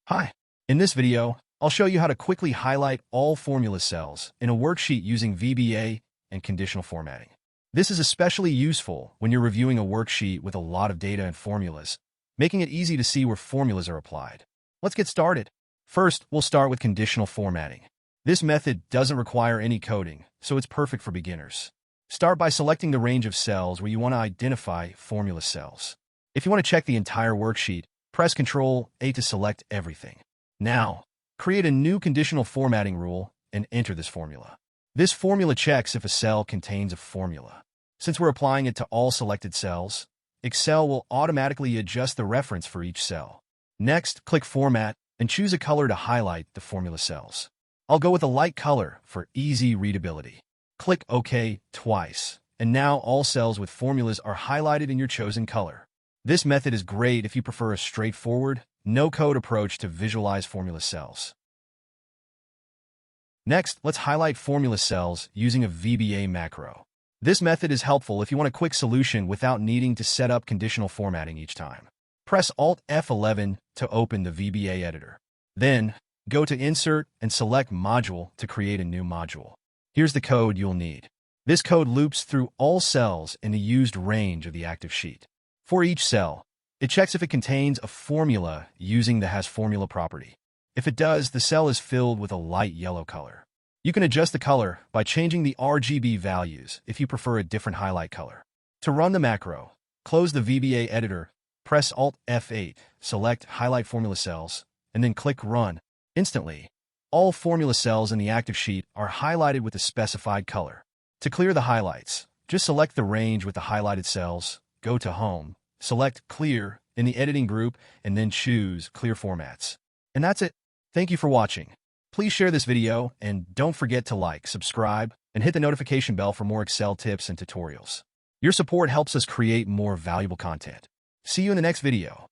Hi. In this video, I'll show you how to quickly highlight all formula cells in a worksheet using VBA and conditional formatting. This is especially useful when you're reviewing a worksheet with a lot of data and formulas, making it easy to see where formulas are applied. Let's get started. First, we'll start with conditional formatting. This method doesn't require any coding, so it's perfect for beginners. Start by selecting the range of cells where you want to identify formula cells. If you want to check the entire worksheet, press Ctrl-A to select everything. Now, create a new conditional formatting rule and enter this formula. This formula checks if a cell contains a formula. Since we're applying it to all selected cells, Excel will automatically adjust the reference for each cell. Next, click Format and choose a color to highlight the formula cells. I'll go with a light color for easy readability. Click OK twice, and now all cells with formulas are highlighted in your chosen color. This method is great if you prefer a straightforward, no-code approach to visualize formula cells. Next, let's highlight formula cells using a VBA macro. This method is helpful if you want a quick solution without needing to set up conditional formatting each time. Press Alt F11 to open the VBA editor. Then, go to Insert and select Module to create a new module. Here's the code you'll need. This code loops through all cells in the used range of the active sheet. For each cell, it checks if it contains a formula using the HasFormula property. If it does, the cell is filled with a light yellow color. You can adjust the color by changing the RGB values if you prefer a different highlight color. To run the macro, close the VBA editor, press Alt F8, select Highlight Formula Cells, and then click Run. Instantly, all formula cells in the active sheet are highlighted with the specified color. To clear the highlights, just select the range with the highlighted cells, go to Home, select Clear in the editing group, and then choose Clear Formats. And that's it. Thank you for watching. Please share this video, and don't forget to like, subscribe, and hit the notification bell for more Excel tips and tutorials. Your support helps us create more valuable content. See you in the next video.